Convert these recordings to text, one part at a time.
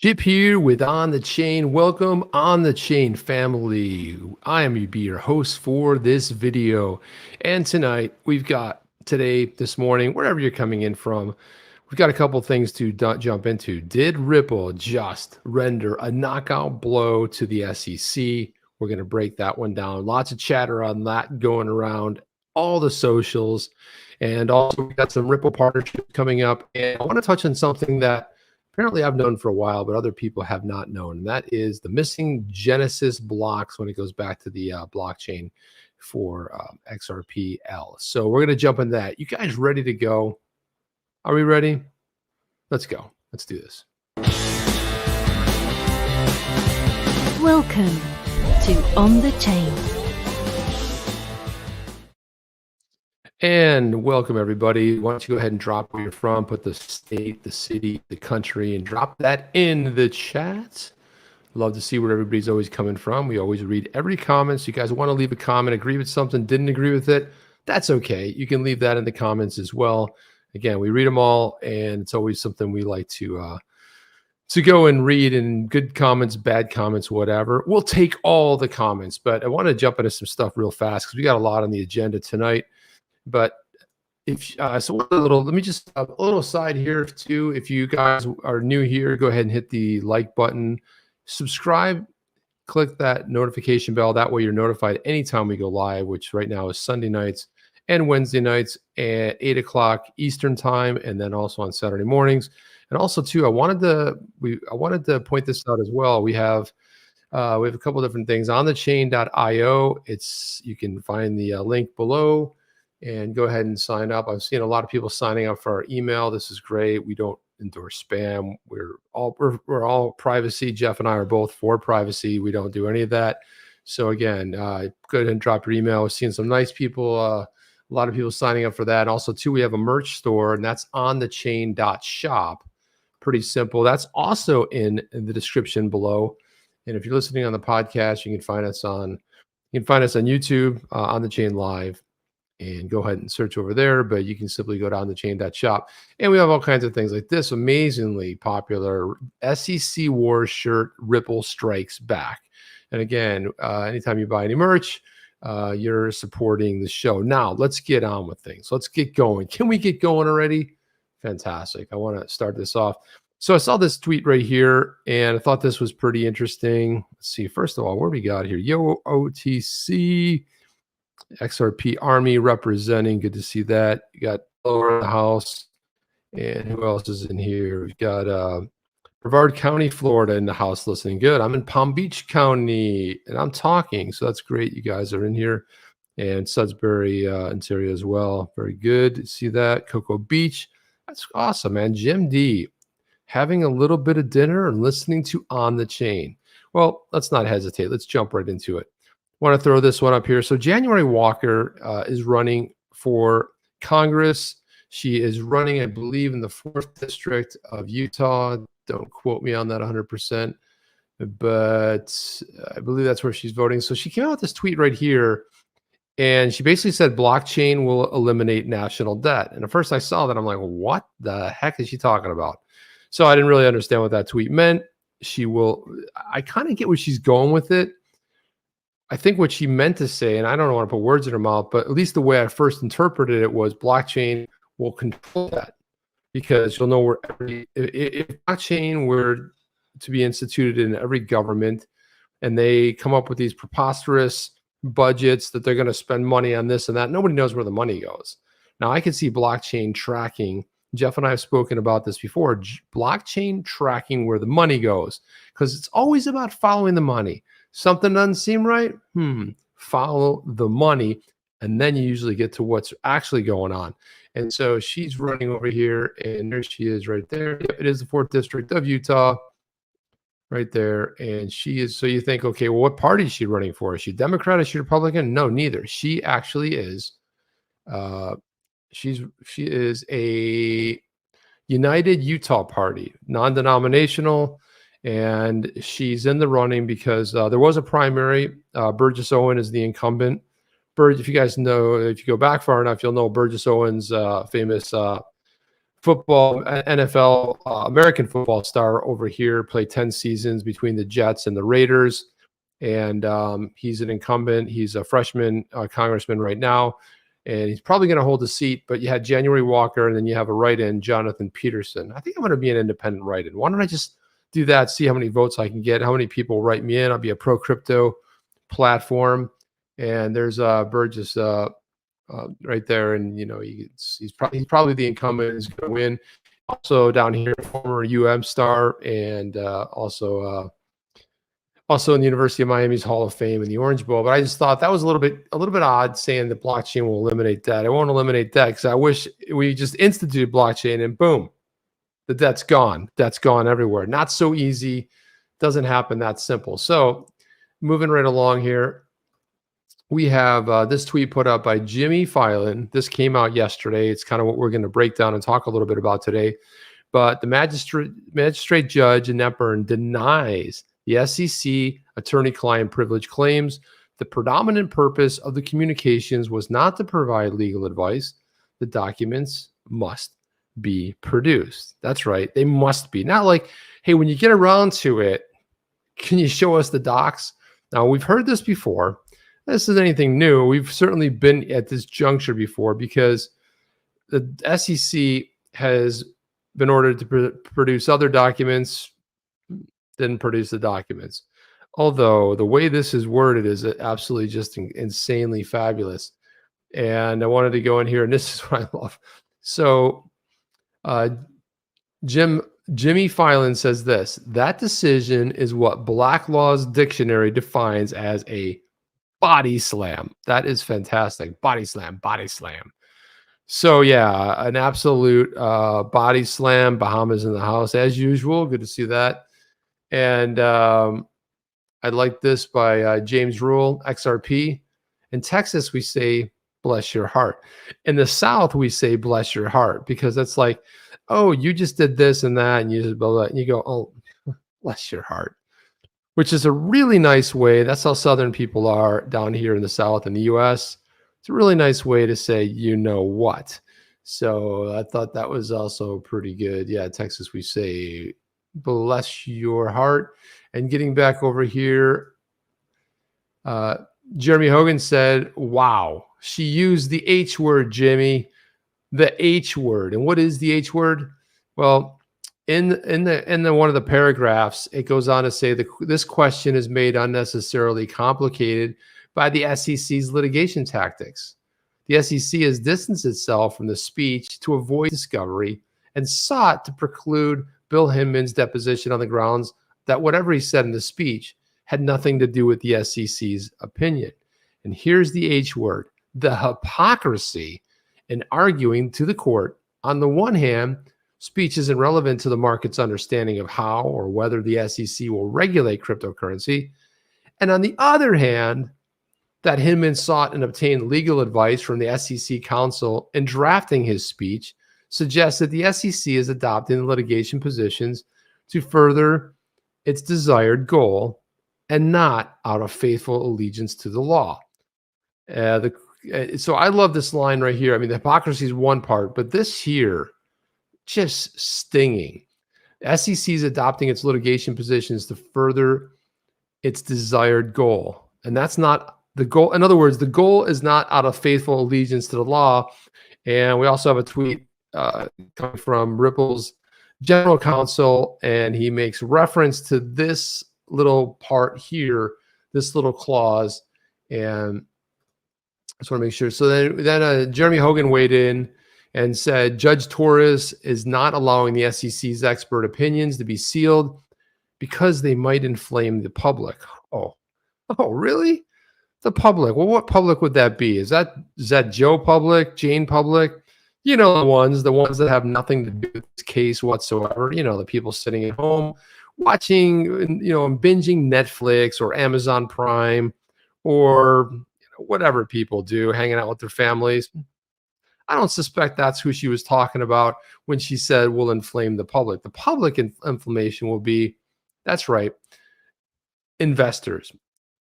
Chip here with On the Chain. Welcome On the Chain family. I am your host for this video. And tonight we've got this morning, wherever you're coming in from, we've got a couple things to jump into. Did Ripple just render a knockout blow to the SEC? We're going to break that one down. Lots of chatter on that going around all the socials. And also we got some Ripple partnerships coming up. And I want to touch on something that apparently I've known for a while, but other people have not known. And that is the missing Genesis blocks when it goes back to the blockchain for XRPL. So we're going to jump into that. You guys ready to go? Are we ready? Let's go. Let's do this. Welcome to On the Chain. And welcome, everybody. Why don't you go ahead and drop where you're from, put the state, the city, the country, and drop that in the chat. Love to see where everybody's always coming from. We always read every comment. So you guys want to leave a comment, agree with something, didn't agree with it, that's okay. You can leave that in the comments as well. Again, we read them all, and it's always something we like to go and read, and good comments, bad comments, whatever. We'll take all the comments, but I want to jump into some stuff real fast because we got a lot on the agenda tonight. But if so, let me just a little side here too. If you guys are new here, go ahead and hit the like button, subscribe, click that notification bell. That way you're notified anytime we go live, which right now is Sunday nights and Wednesday nights at 8 o'clock Eastern time, and then also on Saturday mornings. And also too, I wanted to point this out as well. We have a couple different things on thechain.io. You can find the link below. And go ahead and sign up. I've seen a lot of people signing up for our email. This is great. We don't endorse spam. We're all privacy. Jeff and I are both for privacy. We don't do any of that. So again, go ahead and drop your email. We're seeing some nice people, a lot of people signing up for that. And also too, we have a merch store, and that's onthechain.shop. Pretty simple. That's also in the description below. And if you're listening on the podcast, you can find us on YouTube, On the Chain Live. And go ahead and search over there, but you can simply go down the chain.shop. And we have all kinds of things like this amazingly popular SEC Wars shirt, Ripple Strikes Back. And again, anytime you buy any merch, you're supporting the show. Now, let's get on with things. Let's get going. Can we get going already? Fantastic. I want to start this off. So I saw this tweet right here, and I thought this was pretty interesting. Let's see. First of all, what do we got here? Yo, OTC. XRP Army representing. Good to see that. You got Lower in the house. And who else is in here? We've got Brevard County, Florida in the house listening. Good. I'm in Palm Beach County, and I'm talking. So that's great. You guys are in here. And Sudbury, Ontario as well. Very good. See that? Cocoa Beach. That's awesome, man. Jim D. Having a little bit of dinner and listening to On the Chain. Well, let's not hesitate. Let's jump right into it. Want to throw this one up here. So January Walker is running for Congress. She is running, I believe, in the 4th District of Utah. Don't quote me on that 100%, but I believe that's where she's voting. So she came out with this tweet right here, and she basically said blockchain will eliminate national debt. And at first I saw that, I'm like, what the heck is she talking about? So I didn't really understand what that tweet meant. I kind of get where she's going with it. I think what she meant to say, and I don't want to put words in her mouth, but at least the way I first interpreted it was blockchain will control that, because you'll know where if blockchain were to be instituted in every government, and they come up with these preposterous budgets that they're going to spend money on this and that, nobody knows where the money goes. Now I can see blockchain tracking. Jeff and I have spoken about this before. Blockchain tracking where the money goes, because it's always about following the money. Something doesn't seem right? Follow the money, and then you usually get to what's actually going on. And so she's running over here, and there she is right there. Yep, it is the 4th District of Utah right there. And she is, so you think, okay, well, what party is she running for? Is she Democrat? Is she Republican? No, neither. She actually is, she is a United Utah Party, non-denominational. And she's in the running because there was a primary. Burgess Owen is the incumbent. If you guys know, if you go back far enough, you'll know Burgess Owen's famous football, NFL, American football star over here, played 10 seasons between the Jets and the Raiders. And he's an incumbent. He's a freshman congressman right now. And he's probably going to hold a seat. But you had January Walker, and then you have a write-in, Jonathan Peterson. I think I'm going to be an independent write-in. Why don't I just do that, see how many votes I can get, how many people write me in. I'll be a pro-crypto platform. And there's Burgess right there, and he's probably the incumbent. He's going to win. Also down here, former star, and also in the University of Miami's Hall of Fame in the Orange Bowl. But I just thought that was a little bit odd saying that blockchain will eliminate debt. I won't eliminate debt because I wish we just instituted blockchain and boom, the debt's gone. Debt's gone everywhere. Not so easy. Doesn't happen that simple. So moving right along here. We have this tweet put up by Jimmy Filan. This came out yesterday. It's kind of what we're going to break down and talk a little bit about today. But the magistrate judge in Netburn denies the SEC attorney-client privilege claims the predominant purpose of the communications was not to provide legal advice. The documents must be produced. That's right. They must be. Not like, hey, when you get around to it, can you show us the docs? Now, we've heard this before. This isn't anything new. We've certainly been at this juncture before because the SEC has been ordered to produce other documents, didn't produce the documents. Although the way this is worded is absolutely just insanely fabulous. And I wanted to go in here, and this is what I love. So Jimmy Filan says this: that decision is what Black Law's dictionary defines as a body slam. That is fantastic. Body slam, body slam. So yeah, an absolute body slam. Bahamas in the house as usual. Good to see that. And I like this by James Rule, XRP. In Texas, we say, bless your heart. In the South, we say, bless your heart, because it's like, oh, you just did this and that, and you just blah, blah, and you go, oh, bless your heart. Which is a really nice way. That's how Southern people are down here in the South in the U.S. It's a really nice way to say, you know what. So I thought that was also pretty good. Yeah, Texas, we say, bless your heart. And getting back over here, Jeremy Hogan said, wow, she used the H word, Jimmy, the H word. And what is the H word? Well, in the one of the paragraphs, it goes on to say that this question is made unnecessarily complicated by the SEC's litigation tactics. The SEC has distanced itself from the speech to avoid discovery and sought to preclude Bill Hinman's deposition on the grounds that whatever he said in the speech had nothing to do with the SEC's opinion. And here's the H word: the hypocrisy in arguing to the court. On the one hand, speech isn't relevant to the market's understanding of how or whether the SEC will regulate cryptocurrency. And on the other hand, that Hinman sought and obtained legal advice from the SEC counsel in drafting his speech suggests that the SEC is adopting litigation positions to further its desired goal and not out of faithful allegiance to the law. So I love this line right here. I mean, the hypocrisy is one part, but this here, just stinging. SEC is adopting its litigation positions to further its desired goal. And that's not the goal. In other words, the goal is not out of faithful allegiance to the law. And we also have a tweet coming from Ripple's general counsel, and he makes reference to this little part here, this little clause. And I just want to make sure. So then Jeremy Hogan weighed in and said Judge Torres is not allowing the SEC's expert opinions to be sealed because they might inflame the public. Oh, really? The public? Well, what public would that be? Is that Joe public, Jane public? You know, the ones that have nothing to do with this case whatsoever. You know, the people sitting at home watching, and binging Netflix or Amazon Prime or whatever people do, hanging out with their families. I don't suspect that's who she was talking about when she said will inflame the public. The public inflammation will be, that's right, investors,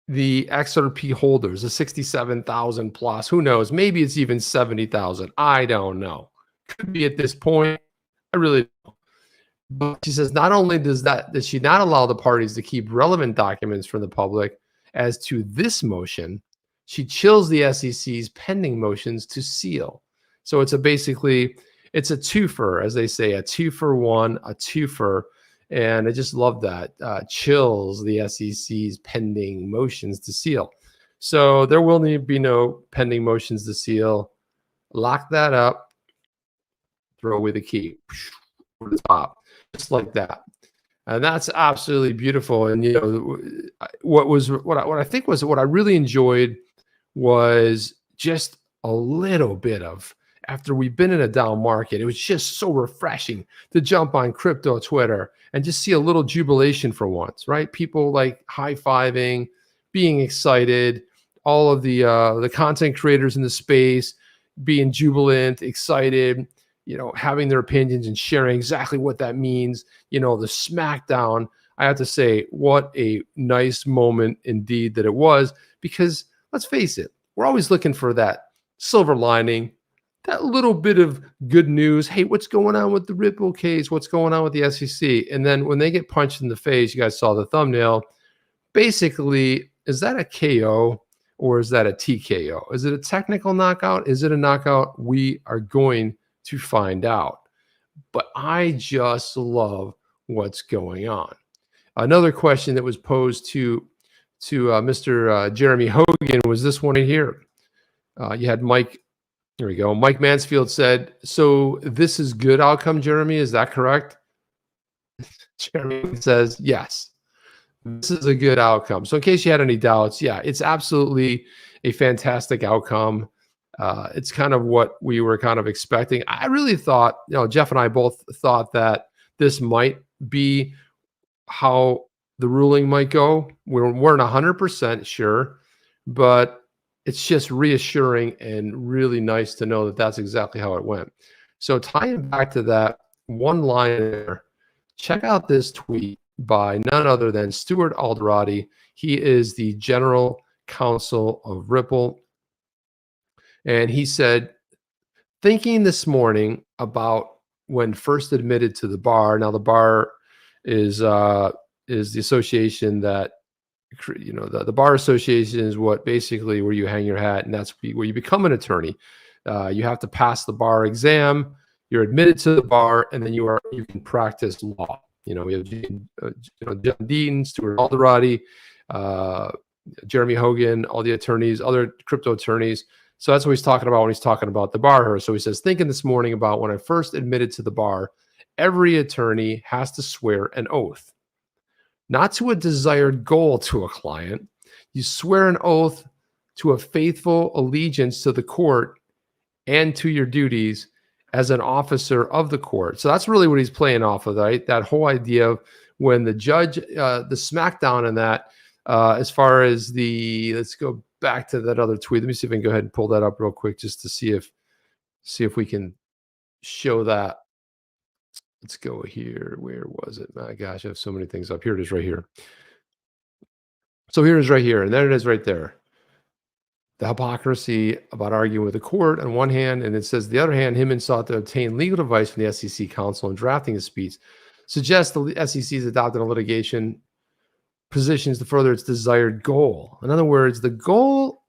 the XRP holders, the 67,000 plus. Who knows? Maybe it's even 70,000. I don't know. Could be at this point. I really don't. But she says not only does she not allow the parties to keep relevant documents from the public as to this motion, she chills the SEC's pending motions to seal. So it's basically it's a twofer, as they say, a 2-for-1, a twofer. And I just love that. Chills the SEC's pending motions to seal. So there will be no pending motions to seal. Lock that up. Throw away the key. Over the top. Just like that. And that's absolutely beautiful. And, what I really enjoyed was just a little bit of, after we've been in a down market, it was just so refreshing to jump on crypto Twitter and just see a little jubilation for once, right? People like high-fiving, being excited, all of the content creators in the space being jubilant, excited, having their opinions and sharing exactly what that means. The smackdown, I have to say, what a nice moment indeed that it was, because let's face it, we're always looking for that silver lining, that little bit of good news. Hey, what's going on with the Ripple case? What's going on with the SEC? And then when they get punched in the face, you guys saw the thumbnail. Basically, is that a KO or is that a TKO? Is it a technical knockout? Is it a knockout? We are going to find out. But I just love what's going on. Another question that was posed to Mr. Jeremy Hogan was this one right here. You had Mike. Here we go. Mike Mansfield said, "So this is good outcome, Jeremy. Is that correct?" Jeremy says, "Yes, this is a good outcome." So in case you had any doubts, yeah, it's absolutely a fantastic outcome. It's kind of what we were kind of expecting. I really thought, Jeff and I both thought that this might be how the ruling might go. We weren't 100% sure, but it's just reassuring and really nice to know that that's exactly how it went. So tying back to that one line there, check out this tweet by none other than Stuart Alderoty. He is the general counsel of Ripple. And he said, thinking this morning about when first admitted to the bar. Now the bar is the association that, the bar association is what basically where you hang your hat, and that's where you become an attorney. You have to pass the bar exam. You're admitted to the bar, and then you can practice law. We have John Deaton, Stuart Alderoty, Jeremy Hogan, all the attorneys, other crypto attorneys. So that's what he's talking about when he's talking about the bar. So he says, thinking this morning about when I first admitted to the bar, every attorney has to swear an oath. Not to a desired goal to a client. You swear an oath to a faithful allegiance to the court and to your duties as an officer of the court. So that's really what he's playing off of, right? That whole idea of when the judge, the smackdown in that, as far as let's go back to that other tweet. Let me see if I can go ahead and pull that up real quick just to see if we can show that. Let's go here. Where was it? My gosh, I have so many things up. Here it is right here. So here it is right here. And there it is right there. The hypocrisy about arguing with the court on one hand, and it says the other hand, Hinman sought to obtain legal advice from the SEC counsel in drafting his speech, suggests the SEC's adopted a litigation positions to further its desired goal. In other words, the goal,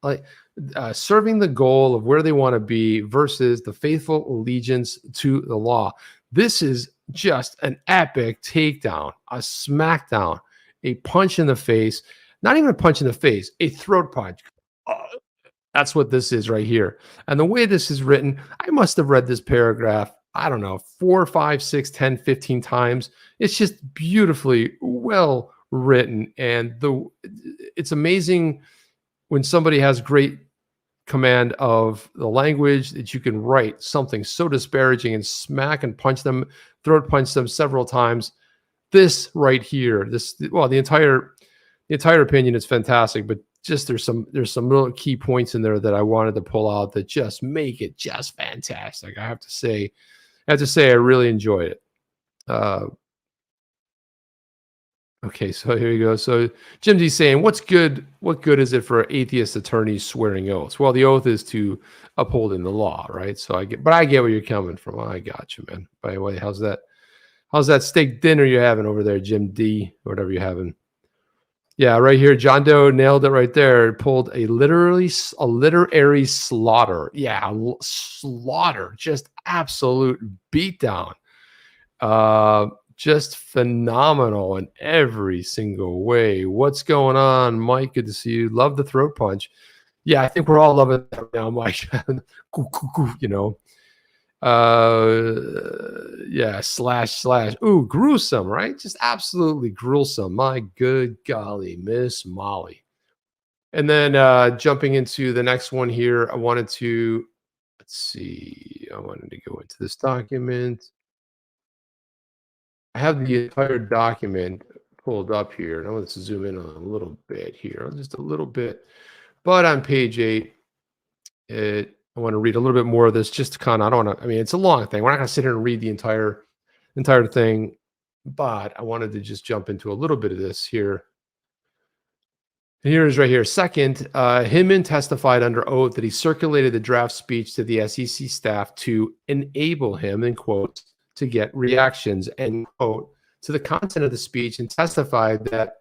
serving the goal of where they want to be versus the faithful allegiance to the law. This is just an epic takedown, a smackdown, a punch in the face, not even a punch in the face, a throat punch. That's what this is right here. And the way this is written, I must have read this paragraph, I don't know, 4, 5, 6, 10, 15 times. It's just beautifully well written. And it's amazing when somebody has great command of the language that you can write something so disparaging and smack and punch them, throat punch them several times. This right here, the entire opinion is fantastic, but just there's some little key points in there that I wanted to pull out that just make it just fantastic. I have to say I really enjoyed it. Okay, so here you go. So Jim D's saying, what's good? What good is it for atheist attorneys swearing oaths? Well, the oath is to upholding the law, right? So I get where you're coming from. I got you, man. By the way, how's that steak dinner you're having over there, Jim D, or whatever you're having? Yeah, right here, John Doe nailed it right there. Pulled a literary slaughter. Yeah, slaughter, just absolute beatdown. Just phenomenal in every single way. What's going on, Mike? Good to see you. Love the throat punch. Yeah, I think we're all loving that right now, Mike. You know. Yeah, slash. Ooh, gruesome, right? Just absolutely gruesome. My good golly, Miss Molly. And then jumping into the next one here, I wanted to go into this document. I have the entire document pulled up here, and I want to zoom in on a little bit here, just a little bit. But on page 8, I want to read a little bit more of this, just to kind of, I don't want to, I mean, it's a long thing. We're not going to sit here and read the entire thing, but I wanted to just jump into a little bit of this here. And here it is right here. Second, Hinman testified under oath that he circulated the draft speech to the SEC staff to enable him, in quotes, to get reactions, end quote, to the content of the speech, and testified that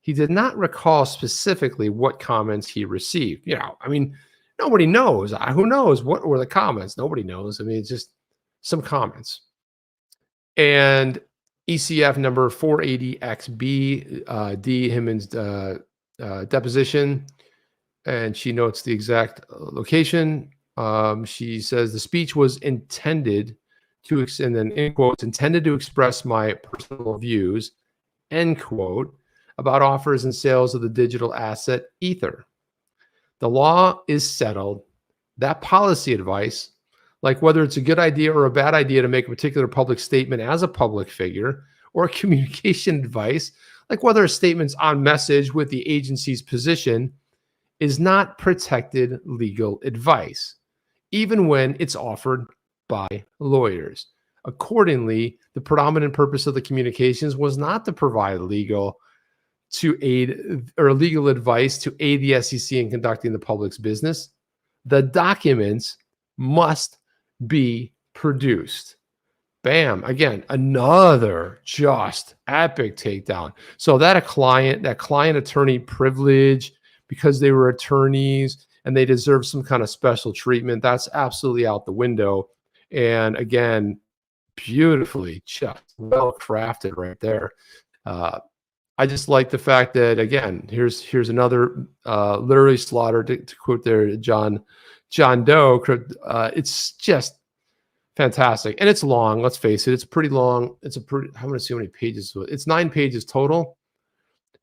he did not recall specifically what comments he received. You know, I mean, nobody knows. Who knows what were the comments? Nobody knows. I mean, it's just some comments. And ECF number 480XB, D. Hinman's deposition, and she notes the exact location. She says the speech was intended to, and then in quotes, intended to express my personal views, end quote, about offers and sales of the digital asset Ether. The law is settled. That policy advice, like whether it's a good idea or a bad idea to make a particular public statement as a public figure, or communication advice, like whether a statement's on message with the agency's position, is not protected legal advice, even when it's offered by lawyers. Accordingly, the predominant purpose of the communications was not to provide legal advice to aid the SEC in conducting the public's business. The documents must be produced. Bam. Again, another just epic takedown. So that client attorney privilege, because they were attorneys and they deserve some kind of special treatment, that's absolutely out the window. And again, beautifully, just well crafted right there. I just like the fact that, again, here's another literary slaughter, to quote there John Doe. It's just fantastic, and it's long. Let's face it; it's pretty long. I'm going to see how many pages. It's 9 pages total.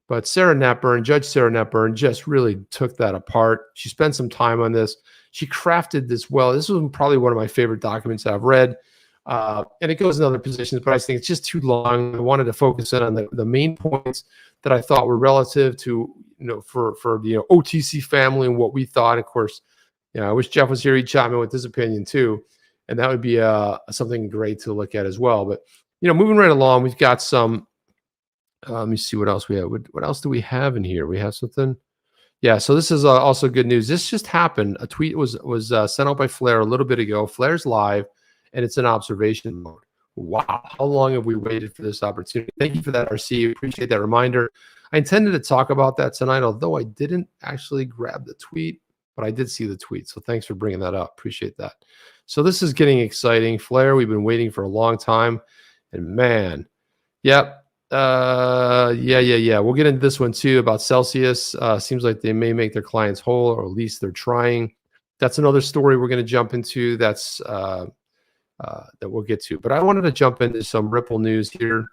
But Judge Sarah Netburn, just really took that apart. She spent some time on this. She crafted this well. This was probably one of my favorite documents I've read. And it goes in other positions, but I think it's just too long. I wanted to focus in on the main points that I thought were relative to, for the OTC family and what we thought. Of course, I wish Jeff was here. He'd chime in with his opinion too, and that would be something great to look at as well. But moving right along, we've got some. Let me see what else we have. What else do we have in here? We have something. Yeah, so this is also good news. This just happened. A tweet was sent out by Flare a little bit ago. Flare's live, and it's in observation mode. Wow, how long have we waited for this opportunity? Thank you for that, RC. Appreciate that reminder. I intended to talk about that tonight, although I didn't actually grab the tweet, but I did see the tweet. So thanks for bringing that up. Appreciate that. So this is getting exciting. Flare, we've been waiting for a long time, and man, yep. Yeah. We'll get into this one too about Celsius. Seems like they may make their clients whole, or at least they're trying. That's another story we're going to jump into. That's that we'll get to. But I wanted to jump into some Ripple news here.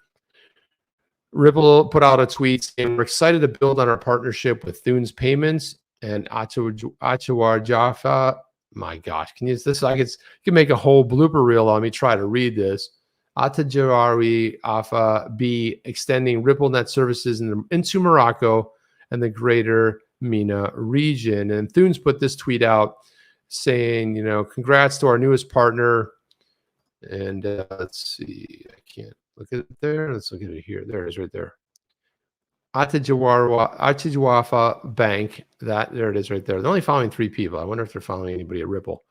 Ripple put out a tweet saying, "We're excited to build on our partnership with Thunes Payments and Attijariwafa." My gosh, can you use this? You can make a whole blooper reel on me. Try to read this. Attijariwafa be extending RippleNet services into Morocco and the greater MENA region. And Thunes put this tweet out saying, congrats to our newest partner. And let's see, I can't look at it there. Let's look at it here. There it is right there. Attijariwafa Bank. There it is right there. They're only following 3 people. I wonder if they're following anybody at Ripple.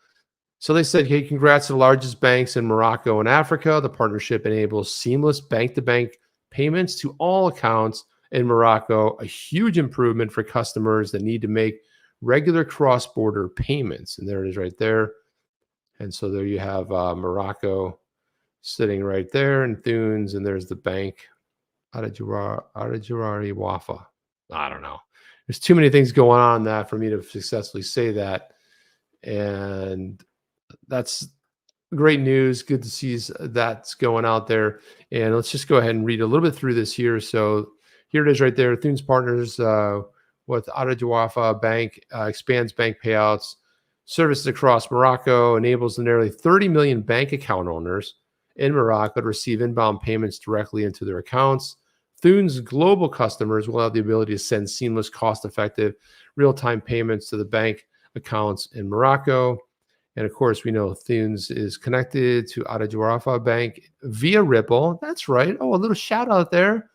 So they said, hey, congrats to the largest banks in Morocco and Africa. The partnership enables seamless bank-to-bank payments to all accounts in Morocco, a huge improvement for customers that need to make regular cross-border payments. And there it is right there. And so there you have Morocco sitting right there, and Thunes, and there's the bank, Attijariwafa. I don't know. There's too many things going on that for me to successfully say that. And that's great news. Good to see that's going out there. And let's just go ahead and read a little bit through this here. So here it is right there. Thunes partners with Attijariwafa Bank, expands bank payouts, services across Morocco, enables the nearly 30 million bank account owners in Morocco to receive inbound payments directly into their accounts. Thunes global customers will have the ability to send seamless, cost-effective, real-time payments to the bank accounts in Morocco. And of course, we know Thunes is connected to Attijariwafa Bank via Ripple. That's right. Oh, a little shout out there.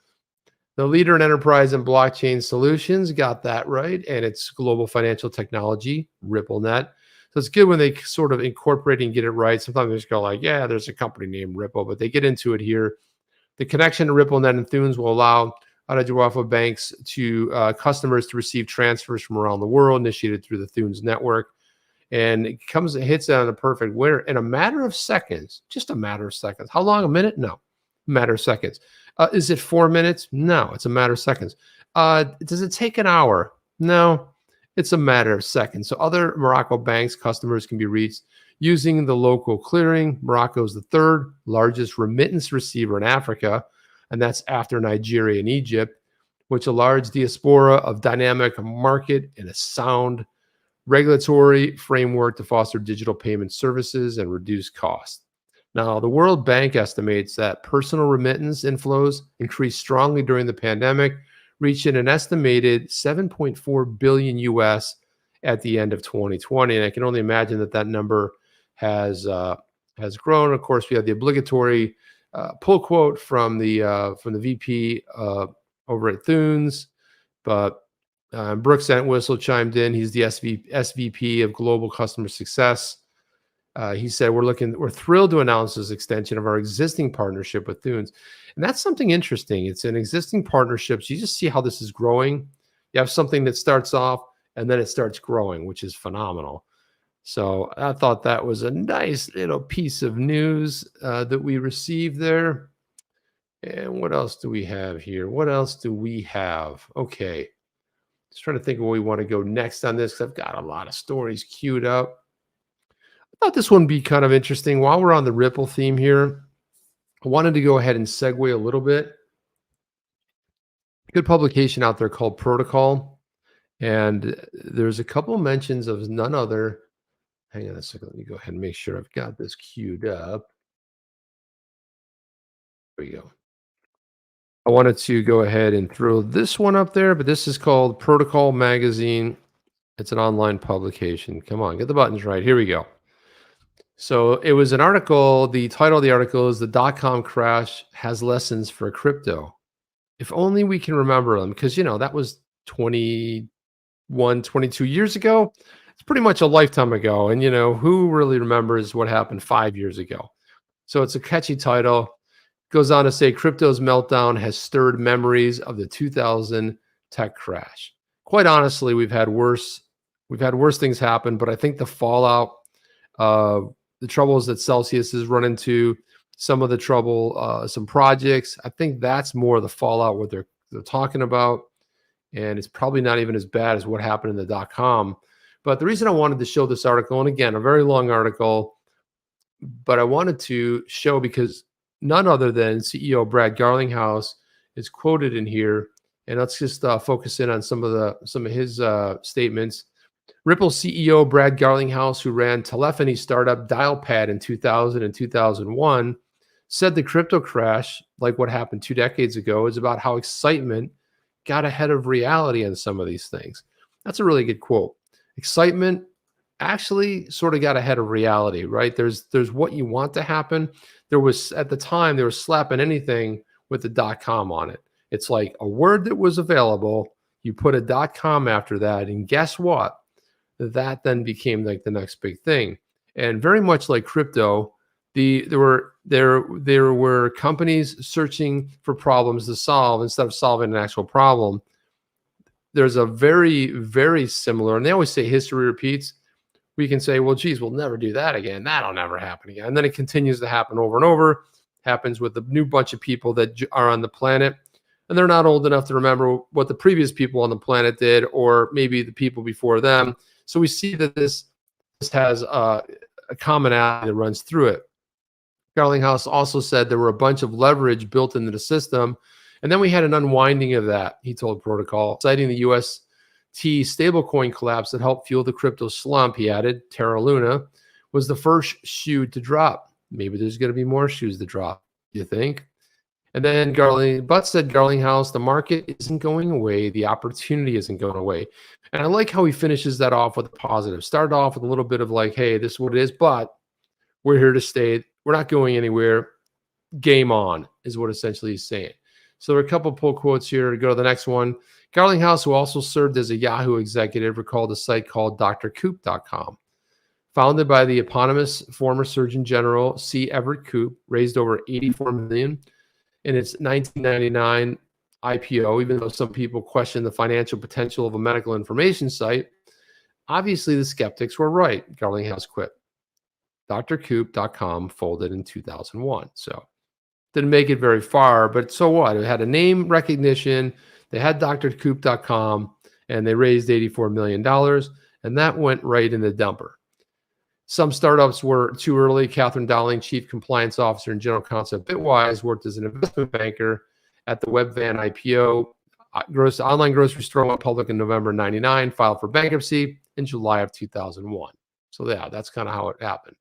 The leader in enterprise and blockchain solutions, got that right. And it's global financial technology, RippleNet. So it's good when they sort of incorporate and get it right. Sometimes they just go like, yeah, there's a company named Ripple, but they get into it here. The connection to RippleNet and Thunes will allow Attijariwafa banks to customers to receive transfers from around the world initiated through the Thunes network. And it hits on a perfect winner in a matter of seconds, just a matter of seconds. How long? A minute? No, a matter of seconds. Is it 4 minutes? No, it's a matter of seconds. Does it take an hour? No, it's a matter of seconds. So other Morocco banks, customers can be reached using the local clearing. Morocco is the 3rd largest remittance receiver in Africa, and that's after Nigeria and Egypt, which a large diaspora of dynamic market and a sound regulatory framework to foster digital payment services and reduce costs. Now, the World Bank estimates that personal remittance inflows increased strongly during the pandemic, reaching an estimated 7.4 billion US at the end of 2020. And I can only imagine that number has grown. Of course, we have the obligatory pull quote from the VP over at Thunes, but Brooks Entwistle chimed in. He's the SVP of Global Customer Success. He said, we're thrilled to announce this extension of our existing partnership with Thunes. And that's something interesting. It's an existing partnership. So you just see how this is growing. You have something that starts off and then it starts growing, which is phenomenal. So I thought that was a nice little piece of news that we received there. And what else do we have here? What else do we have? Okay. Just trying to think of where we want to go next on this, because I've got a lot of stories queued up. I thought this one would be kind of interesting. While we're on the Ripple theme here, I wanted to go ahead and segue a little bit. Good publication out there called Protocol. And there's a couple mentions of none other. Hang on a second. Let me go ahead and make sure I've got this queued up. There we go. I wanted to go ahead and throw this one up there, but this is called Protocol Magazine. It's an online publication. Come on, get the buttons right. Here we go. So it was an article. The title of the article is "The Dot-Com Crash Has Lessons for Crypto." If only we can remember them, because, that was 21, 22 years ago. It's pretty much a lifetime ago. And, who really remembers what happened 5 years ago? So it's a catchy title. Goes on to say, crypto's meltdown has stirred memories of the 2000 tech crash. Quite honestly, we've had worse things happen, but I think the fallout, the troubles that Celsius has run into, some of the trouble, some projects, I think that's more the fallout what they're talking about. And it's probably not even as bad as what happened in the .com. But the reason I wanted to show this article, and again, a very long article, but I wanted to show because none other than CEO Brad Garlinghouse is quoted in here, and let's just focus in on some of his statements. Ripple CEO Brad Garlinghouse, who ran telephony startup Dialpad in 2000 and 2001, said the crypto crash, like what happened 2 decades ago, is about how excitement got ahead of reality on some of these things. That's a really good quote. Excitement actually sort of got ahead of reality, right? There's what you want to happen. There was, at the time, they were slapping anything with the .com on it. It's like a word that was available. You put a .com after that, and guess what? That then became like the next big thing. And very much like crypto, there were companies searching for problems to solve instead of solving an actual problem. There's a very, very similar, and they always say history repeats. We can say, well, geez, we'll never do that again. That'll never happen again. And then it continues to happen over and over. Happens with the new bunch of people that are on the planet, and they're not old enough to remember what the previous people on the planet did, or maybe the people before them. So we see that this has a commonality that runs through it. Garlinghouse also said there were a bunch of leverage built into the system, and then we had an unwinding of that, he told Protocol, citing the UST stablecoin collapse that helped fuel the crypto slump. He added, Terra Luna was the first shoe to drop. Maybe there's going to be more shoes to drop, you think? And then Garlinghouse, the market isn't going away. The opportunity isn't going away. And I like how he finishes that off with a positive. Started off with a little bit of like, hey, this is what it is, but we're here to stay. We're not going anywhere. Game on is what essentially he's saying. So there are a couple pull quotes here. Go to the next one. Garlinghouse, who also served as a Yahoo executive, recalled a site called drcoop.com. Founded by the eponymous former Surgeon General C. Everett Koop, raised over $84 million in its 1999 IPO, even though some people question the financial potential of a medical information site. Obviously, the skeptics were right. Garlinghouse quit. drcoop.com folded in 2001. So didn't make it very far, but so what? It had a name recognition. They had drcoop.com, and they raised $84 million, and that went right in the dumper. Some startups were too early. Catherine Dowling, Chief Compliance Officer and General Counsel at Bitwise, worked as an investment banker at the Webvan IPO. Online grocery store went public in November 99, filed for bankruptcy in July of 2001. So yeah, that's kind of how it happened.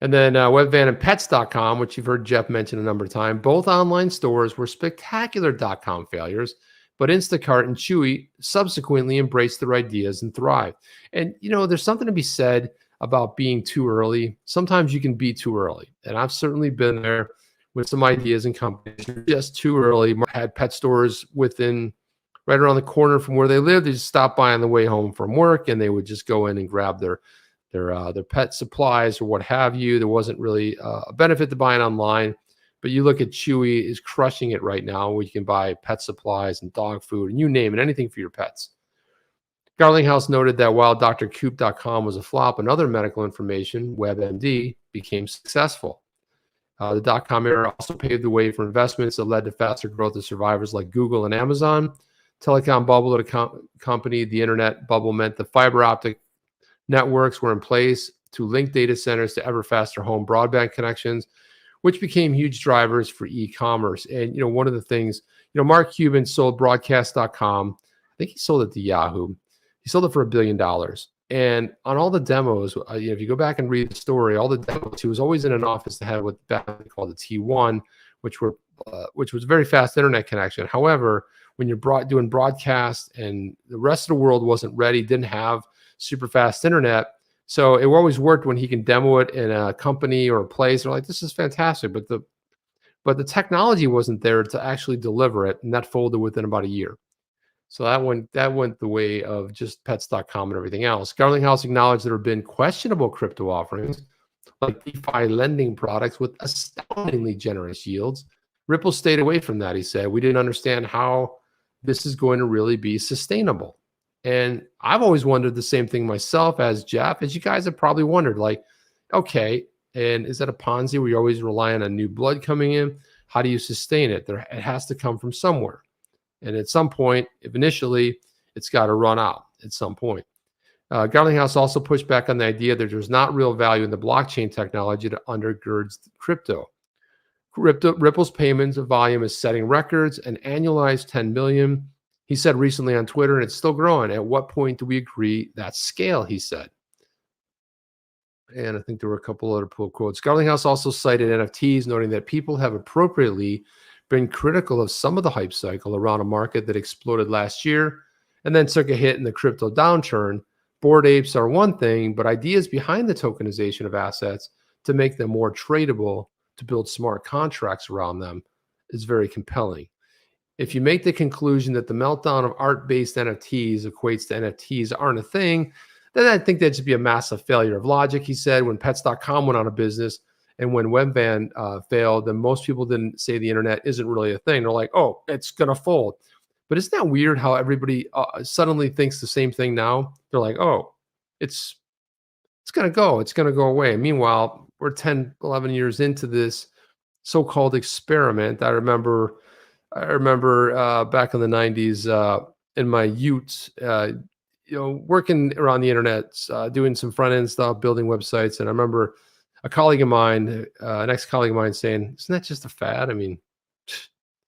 And then Webvan and Pets.com, which you've heard Jeff mention a number of times, both online stores were spectacular .com failures, but Instacart and Chewy subsequently embraced their ideas and thrived. And, you know, there's something to be said about being too early. Sometimes you can be too early. And I've certainly been there with some ideas and companies. You're just too early. Had pet stores within right around the corner from where they lived. They just stopped by on the way home from work, and they would just go in and grab their pet supplies or what have you. There wasn't really a benefit to buying online. But you look at Chewy is crushing it right now, where you can buy pet supplies and dog food and you name it, anything for your pets. Garlinghouse noted that while drcoop.com was a flop, another medical information, WebMD, became successful. The .com era also paved the way for investments that led to faster growth of survivors like Google and Amazon. Telecom bubble at a company, the internet bubble meant the fiber optic networks were in place to link data centers to ever faster home broadband connections, which became huge drivers for e-commerce. And, you know, one of the things, you know, Mark Cuban sold broadcast.com. I think he sold it to Yahoo. He sold it for $1 billion. And on all the demos, you know, if you go back and read the story, all the demos, he was always in an office that had what back called the T1, which was a very fast internet connection. However, when you're doing broadcast and the rest of the world wasn't ready, didn't have super fast internet, so it always worked when he can demo it in a company or a place. They're like, this is fantastic, but the technology wasn't there to actually deliver it, and that folded within about a year. So that went the way of just pets.com and everything else. Garlinghouse acknowledged there have been questionable crypto offerings, like DeFi lending products with astoundingly generous yields. Ripple stayed away from that, he said. We didn't understand how this is going to really be sustainable. And I've always wondered the same thing myself as Jeff, as you guys have probably wondered, like, okay, and is that a Ponzi where you always rely on new blood coming in? How do you sustain it? It has to come from somewhere. And at some point, if initially, it's got to run out at some point. Garlinghouse also pushed back on the idea that there's not real value in the blockchain technology that undergirds crypto. Ripple's payments volume is setting records, an annualized 10 million. He said recently on Twitter, and it's still growing. At what point do we agree that's scale, he said. And I think there were a couple other pull quotes. Garlinghouse also cited NFTs, noting that people have appropriately been critical of some of the hype cycle around a market that exploded last year and then took a hit in the crypto downturn. Bored apes are one thing, but ideas behind the tokenization of assets to make them more tradable, to build smart contracts around them, is very compelling. if you make the conclusion that the meltdown of art-based NFTs equates to NFTs aren't a thing, then I think that'd just be a massive failure of logic. He said when Pets.com went out of business and when Webvan failed, then most people didn't say the internet isn't really a thing. They're like, oh, it's going to fold. But isn't that weird how everybody suddenly thinks the same thing now? They're like, oh, it's going to go. It's going to go away. Meanwhile, we're 10, 11 years into this so-called experiment. I remember back in the 90s in my ute, working around the internet, doing some front-end stuff, building websites. And I remember a colleague of mine, an ex-colleague of mine saying, isn't that just a fad? I mean,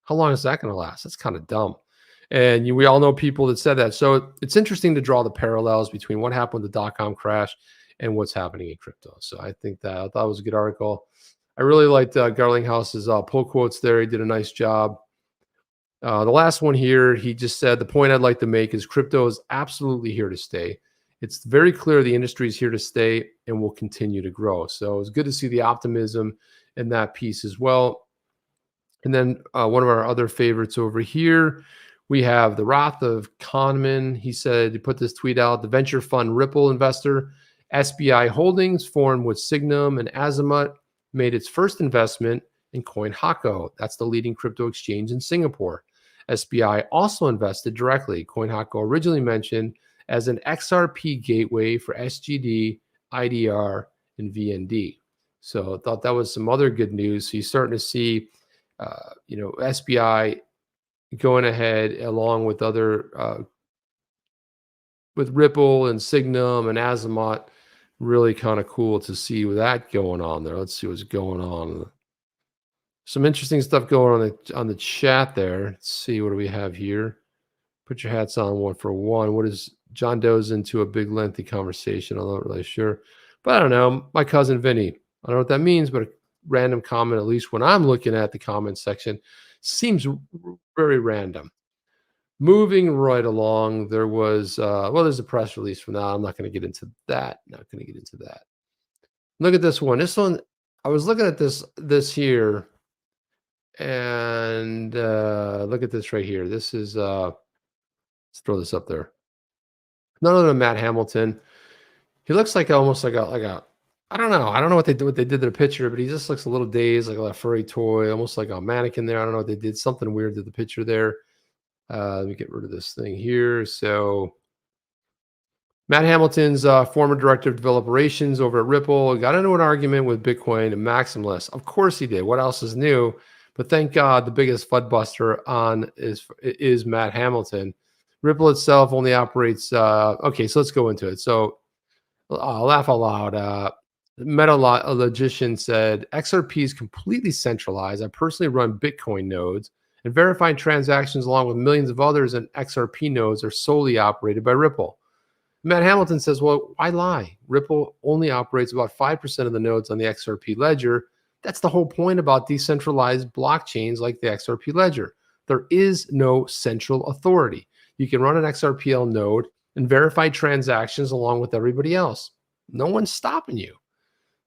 how long is that going to last? That's kind of dumb. And we all know people that said that. So it's interesting to draw the parallels between what happened with the dot-com crash and what's happening in crypto. So I think that I thought it was a good article. I really liked Garlinghouse's pull quotes there. He did a nice job. The last one here, he just said, the point I'd like to make is crypto is absolutely here to stay. It's very clear the industry is here to stay and will continue to grow. So it's good to see the optimism in that piece as well. And then one of our other favorites over here, we have the WrathofKahneman. He said, he put this tweet out, the venture fund Ripple investor, SBI Holdings, formed with Sygnum and Azimut, made its first investment in Coinhako. That's the leading crypto exchange in Singapore. SBI also invested directly. Coinhako originally mentioned as an XRP gateway for SGD, IDR, and VND. So I thought that was some other good news. So you're starting to see, SBI going ahead along with other, with Ripple and Sygnum and Azimut. Really kind of cool to see that going on there. Let's see what's going on. Some interesting stuff going on the chat there. Let's see, what do we have here? Put your hats on one for one. What is John Doe's into a big lengthy conversation? I'm not really sure, but I don't know. My cousin Vinny. I don't know what that means, but a random comment, at least when I'm looking at the comment section, seems very random. Moving right along, there was there's a press release from that. I'm not going to get into that. Look at this one. This one, I was looking at this here. And look at this right here. This is let's throw this up there. None other than Matt Hamilton. He looks like almost like a I don't know what they did to the picture, but he just looks a little dazed, like a furry toy, almost like a mannequin there. I don't know what they did. Something weird to the picture there. Let me get rid of this thing here. So Matt Hamilton's former director of developer operations over at Ripple got into an argument with Bitcoin and maximalists. Of course he did. What else is new? But thank God the biggest FUD-buster on is Matt Hamilton. Ripple itself only operates. Okay, so let's go into it. So I'll laugh out loud. Logician said, XRP is completely centralized. I personally run Bitcoin nodes, and verified transactions along with millions of others in XRP nodes are solely operated by Ripple. Matt Hamilton says, well, why lie? Ripple only operates about 5% of the nodes on the XRP Ledger. That's the whole point about decentralized blockchains like the XRP Ledger. There is no central authority. You can run an XRPL node and verify transactions along with everybody else. No one's stopping you.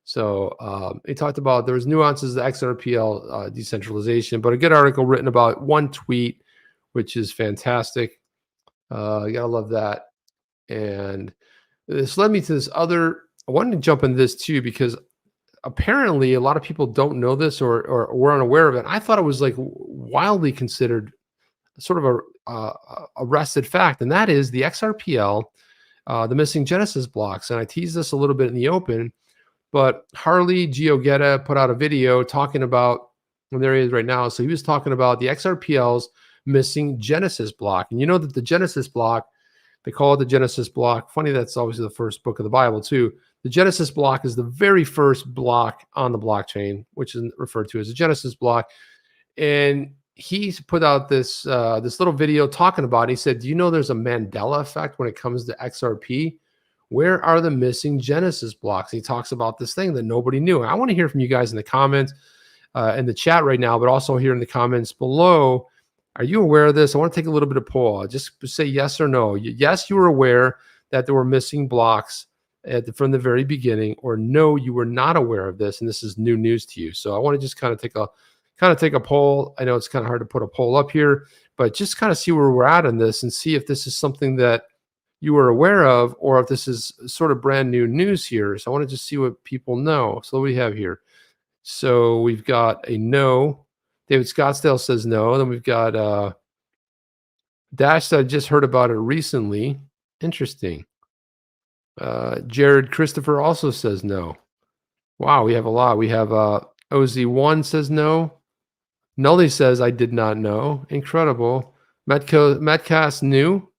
So he talked about there's nuances of XRPL decentralization, but a good article written about one tweet, which is fantastic. You gotta love that. And this led me to this other. I wanted to jump into this too because apparently a lot of people don't know this or were unaware of it. I thought it was like wildly considered sort of a arrested fact, and that is the XRPL, the missing Genesis blocks. And I teased this a little bit in the open, but Harley GIOgeta put out a video talking about, and there he is right now. So he was talking about the XRPL's missing Genesis block. And you know that the Genesis block, they call it the Genesis block. Funny, that's obviously the first book of the Bible too. The Genesis block is the very first block on the blockchain, which is referred to as a Genesis block. And he put out this little video talking about it. He said, do you know there's a Mandela effect when it comes to XRP? Where are the missing Genesis blocks? He talks about this thing that nobody knew. I want to hear from you guys in the comments, in the chat right now, but also here in the comments below. Are you aware of this? I want to take a little bit of poll. Just say yes or no. Yes, you were aware that there were missing blocks from the very beginning, or no, you were not aware of this, and this is new news to you. So I want to just kind of take a kind of take a poll. I know it's kind of hard to put a poll up here, but just kind of see where we're at in this and see if this is something that you were aware of or if this is sort of brand new news here. So I want to just see what people know. So what do we have here? So we've got a no. David Scottsdale says no. Then we've got Dash that I just heard about it recently. Interesting. Jared Christopher also says no. Wow, we have a lot. We have OZ1 says no. Nully says I did not know. Incredible. Metcast knew.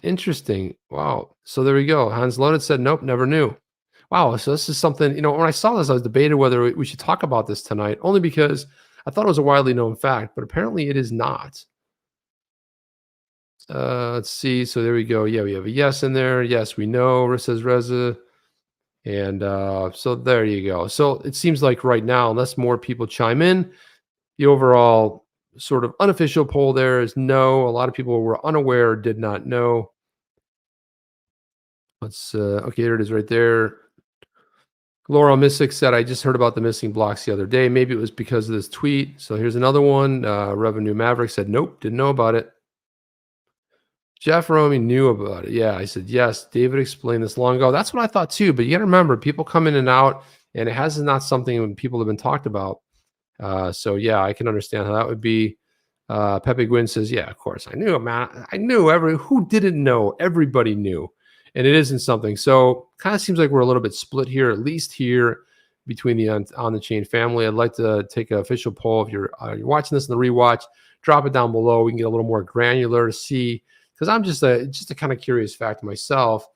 Interesting. Wow. So there we go. Hans Loaded said nope, never knew. Wow. So this is something, when I saw this, I was debating whether we should talk about this tonight, only because I thought it was a widely known fact, but apparently it is not. Let's see. So there we go. Yeah, we have a yes in there. Yes, we know, says Reza. And so there you go. So it seems like right now, unless more people chime in, the overall sort of unofficial poll there is no. A lot of people were unaware, did not know. Let's okay, there it is right there. Laurel Mystic said, I just heard about the missing blocks the other day. Maybe it was because of this tweet. So here's another one. Revenue Maverick said, nope, didn't know about it. Jeff Romy knew about it. Yeah, I said, yes, David explained this long ago. That's what I thought too. But you got to remember, people come in and out, and it has not something people have been talked about. So yeah, I can understand how that would be. Pepe Gwynn says, yeah, of course. I knew, man. I knew who didn't know? Everybody knew. And it isn't something. So kind of seems like we're a little bit split here, at least here between the on the chain family. I'd like to take an official poll. If you're watching this in the rewatch, drop it down below. We can get a little more granular to see, because I'm just a kind of curious fact myself.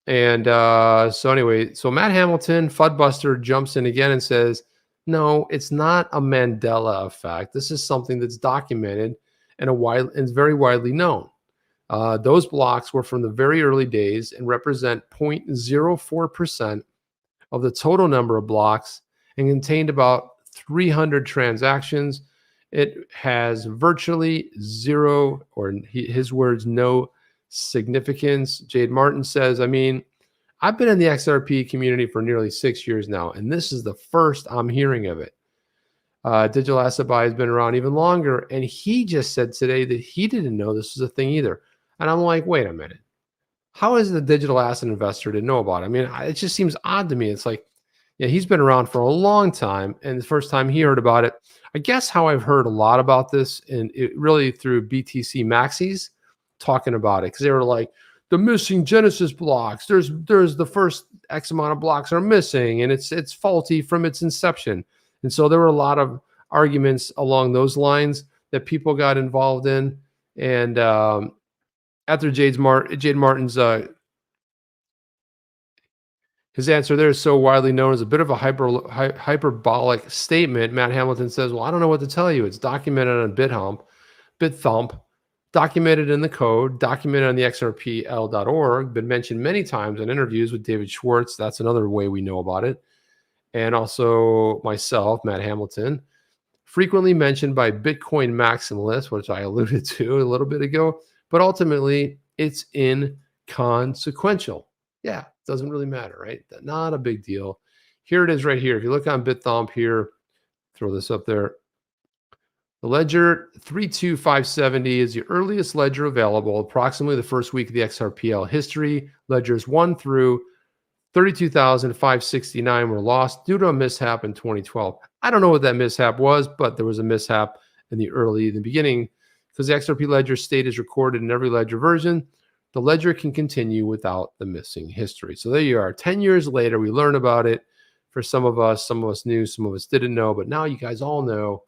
And so anyway, so Matt Hamilton, Fudbuster, jumps in again and says, no, it's not a Mandela effect. This is something that's documented and very widely known. Those blocks were from the very early days and represent 0.04% of the total number of blocks and contained about 300 transactions. It has virtually zero, or his words, no significance. Jade Martin says, I mean, I've been in the XRP community for nearly 6 years now, and this is the first I'm hearing of it. Digital Asset Buy has been around even longer, and he just said today that he didn't know this was a thing either. And I'm like, wait a minute. How is the digital asset investor to know about it? I mean, it just seems odd to me. It's like, yeah, he's been around for a long time, and the first time he heard about it, I guess how I've heard a lot about this, and it really through BTC Maxis talking about it, because they were like, the missing Genesis blocks. There's the first X amount of blocks are missing, and it's faulty from its inception. And so there were a lot of arguments along those lines that people got involved in. And after Jade Martin's his answer there is so widely known as a bit of a hyperbolic statement. Matt Hamilton says, well, I don't know what to tell you. It's documented on BitThump, documented in the code, documented on the XRPL.org, been mentioned many times in interviews with David Schwartz. That's another way we know about it. And also myself, Matt Hamilton, frequently mentioned by Bitcoin maximalists, which I alluded to a little bit ago, but ultimately it's inconsequential. Yeah, doesn't really matter, right? Not a big deal. Here it is right here. If you look on BitThump here, throw this up there. The ledger 32570 is the earliest ledger available, approximately the first week of the XRPL history. Ledgers 1 through 32,569 were lost due to a mishap in 2012. I don't know what that mishap was, but there was a mishap in the beginning, because the XRP ledger state is recorded in every ledger version. The ledger can continue without the missing history. So there you are. 10 years later, we learn about it. For some of us knew, some of us didn't know, but now you guys all know.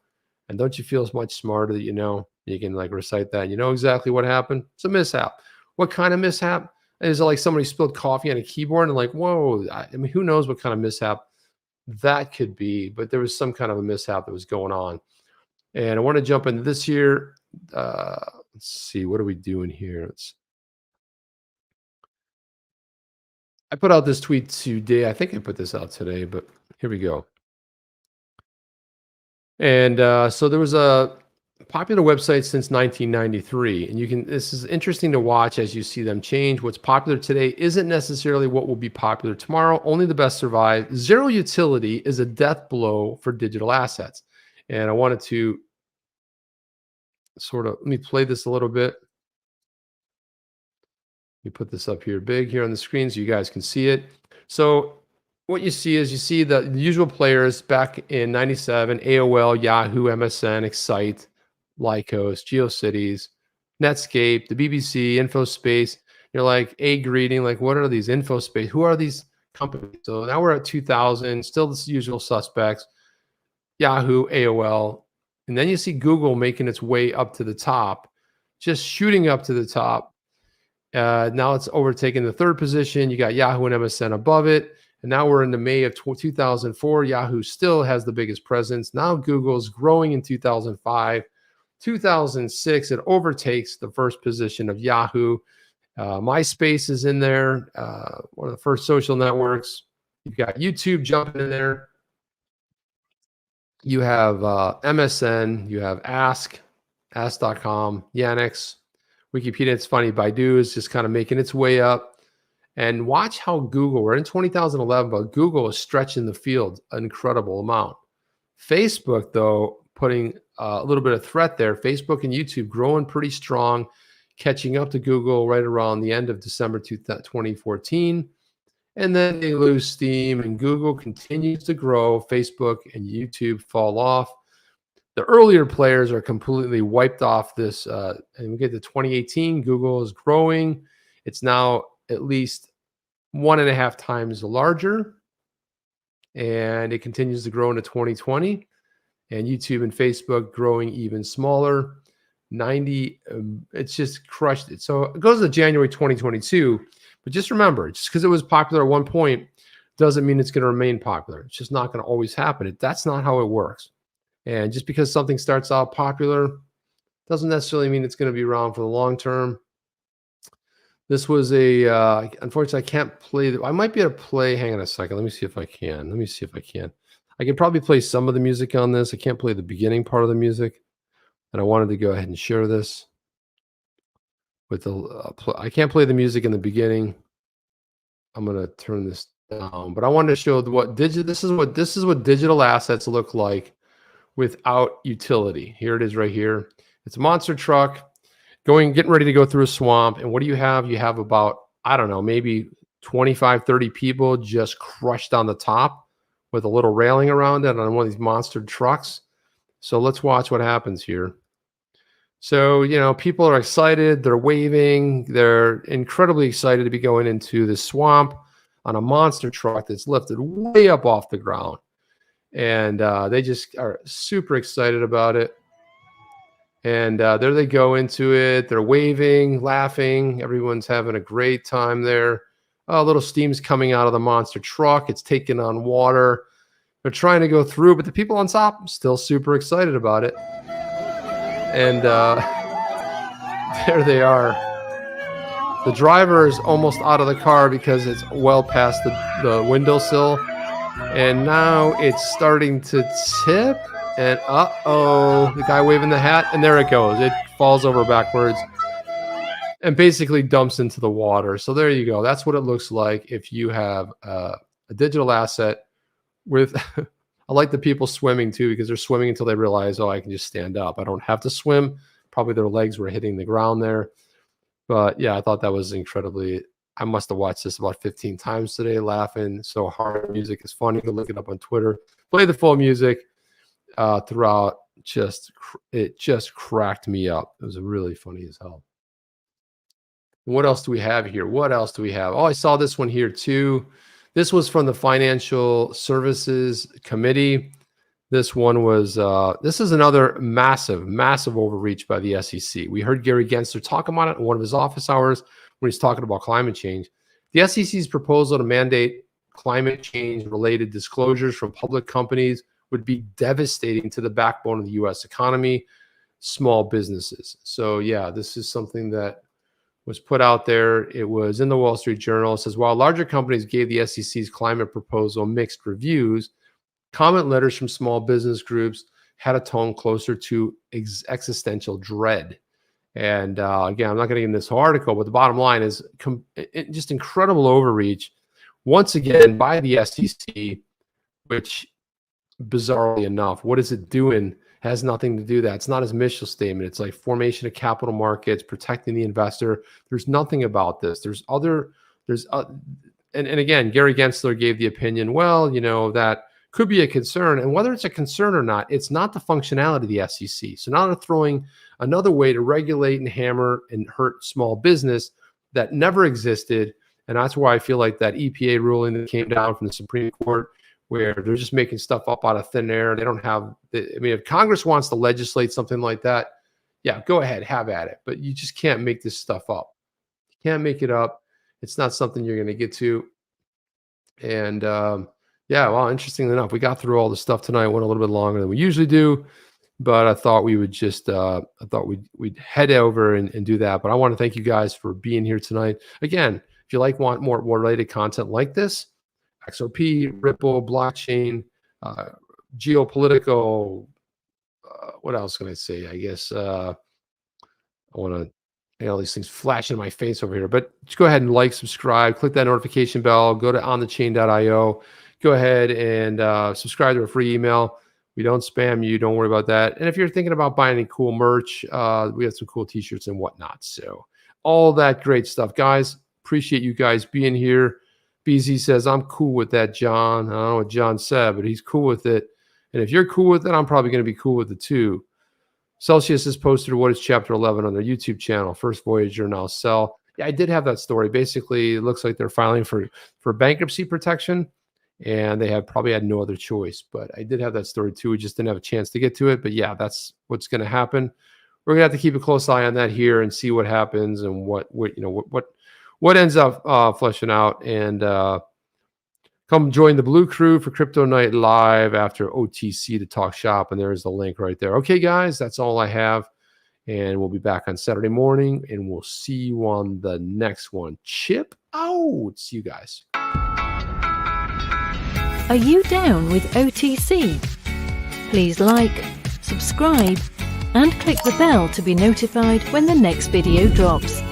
And don't you feel much smarter that you know? You can like recite that. You know exactly what happened. It's a mishap. What kind of mishap? Is it like somebody spilled coffee on a keyboard and like, whoa, I mean, who knows what kind of mishap that could be, but there was some kind of a mishap that was going on. And I want to jump into this here. Let's see, what are we doing here? I put out this tweet today. I think I put this out today, but here we go. And so there was a popular websites since 1993. And this is interesting to watch as you see them change. What's popular today isn't necessarily what will be popular tomorrow. Only the best survive. Zero utility is a death blow for digital assets. And I wanted to let me play this a little bit. Let me put this up here big here on the screen so you guys can see it. So what you see is the usual players back in 97, AOL, Yahoo, MSN, Excite, Lycos, GeoCities, Netscape, the BBC, InfoSpace. You're like, greeting, like, what are these InfoSpace? Who are these companies? So now we're at 2000, still the usual suspects, Yahoo, AOL. And then you see Google making its way up to the top, just shooting up to the top. Now it's overtaken the third position. You got Yahoo and MSN above it. And now we're in the May of 2004. Yahoo still has the biggest presence. Now Google's growing in 2005. 2006, it overtakes the first position of Yahoo. MySpace is in there, one of the first social networks. You've got YouTube jumping in there. You have MSN, you have Ask.com, Yandex, Wikipedia. It's funny, Baidu is just kind of making its way up. And watch how Google, we're in 2011, but Google is stretching the field an incredible amount. Facebook, though, putting a little bit of threat there. Facebook and YouTube growing pretty strong, catching up to Google right around the end of December 2014. And then they lose steam and Google continues to grow. Facebook and YouTube fall off. The earlier players are completely wiped off this. And we get to 2018, Google is growing. It's now at least 1.5 times larger. And it continues to grow into 2020. And YouTube and Facebook growing even smaller. It's just crushed it. So it goes to January 2022. But just remember, just because it was popular at one point doesn't mean it's going to remain popular. It's just not going to always happen. That's not how it works. And just because something starts out popular doesn't necessarily mean it's going to be around for the long term. This was unfortunately, I can't play. I might be able to play. Hang on a second. Let me see if I can. I could probably play some of the music on this. I can't play the beginning part of the music. And I wanted to go ahead and share this with I can't play the music in the beginning. I'm going to turn this down, but I wanted to show this is what digital assets look like without utility. Here it is right here. It's a monster truck getting ready to go through a swamp. And what do you have? You have about, I don't know, maybe 25, 30 people just crushed on the top with a little railing around it on one of these monster trucks. So let's watch what happens here. So, people are excited. They're waving. They're incredibly excited to be going into the swamp on a monster truck that's lifted way up off the ground. And they just are super excited about it. And there they go into it. They're waving, laughing. Everyone's having a great time there. A little steam's coming out of the monster truck. It's taking on water. They're trying to go through, but the people on top still super excited about it. And there they are. The driver is almost out of the car because it's well past the windowsill. And now it's starting to tip. And the guy waving the hat, and there it goes. It falls over backwards and basically dumps into the water. So there you go. That's what it looks like if you have a digital asset with, I like the people swimming too, because they're swimming until they realize, I can just stand up. I don't have to swim. Probably their legs were hitting the ground there. But yeah, I thought that was incredibly, I must have watched this about 15 times today, laughing so hard. Music is funny. You can look it up on Twitter. Play the full music. Throughout, it just cracked me up. It was really funny as hell. What else do we have here? I saw this one here too. This was from the Financial Services Committee. This one was, this is another massive overreach by the SEC. We heard Gary Gensler talk about it in one of his office hours when he's talking about climate change. The SEC's proposal to mandate climate change related disclosures from public companies would be devastating to the backbone of the U.S. economy, small businesses. So yeah, this is something that was put out there. It was in the Wall Street Journal. It says, while larger companies gave the SEC's climate proposal mixed reviews, comment letters from small business groups had a tone closer to existential dread. And again, I'm not going to get into this whole article, but the bottom line is just incredible overreach, once again, by the SEC, which, bizarrely enough, what is it doing? Has nothing to do that. It's not his mission statement. It's like formation of capital markets, protecting the investor. There's nothing about this. And again, Gary Gensler gave the opinion, well, that could be a concern. And whether it's a concern or not, it's not the functionality of the SEC. So now they're throwing another way to regulate and hammer and hurt small business that never existed. And that's why I feel like that EPA ruling that came down from the Supreme Court, where they're just making stuff up out of thin air. They don't have, if Congress wants to legislate something like that, yeah, go ahead, have at it. But you just can't make this stuff up. You can't make it up. It's not something you're going to get to. And yeah, well, interestingly enough, we got through all the stuff tonight. Went a little bit longer than we usually do, but I thought we would just, we'd head over and do that. But I want to thank you guys for being here tonight. Again, if you want more related content like this, XRP, Ripple, blockchain, geopolitical, what else can I say? I guess I want to, all these things flashing in my face over here, but just go ahead and like, subscribe, click that notification bell, go to onthechain.io, go ahead and subscribe to a free email. We don't spam you. Don't worry about that. And if you're thinking about buying any cool merch, we have some cool t-shirts and whatnot. So all that great stuff, guys. Appreciate you guys being here. BZ says, I'm cool with that, John. I don't know what John said, but he's cool with it. And if you're cool with it, I'm probably going to be cool with it too. Celsius has posted what is Chapter 11 on their YouTube channel. First Voyager, now sell. Yeah, I did have that story. Basically, it looks like they're filing for bankruptcy protection, and they probably had no other choice. But I did have that story too. We just didn't have a chance to get to it. But yeah, that's what's going to happen. We're going to have to keep a close eye on that here and see what happens and what ends up fleshing out. And come join the Blue Crew for Crypto Night Live after OTC to talk shop. And there's the link right there. Okay, guys, that's all I have. And we'll be back on Saturday morning, and we'll see you on the next one. Chip out. See you guys. Are you down with OTC? Please like, subscribe, and click the bell to be notified when the next video drops.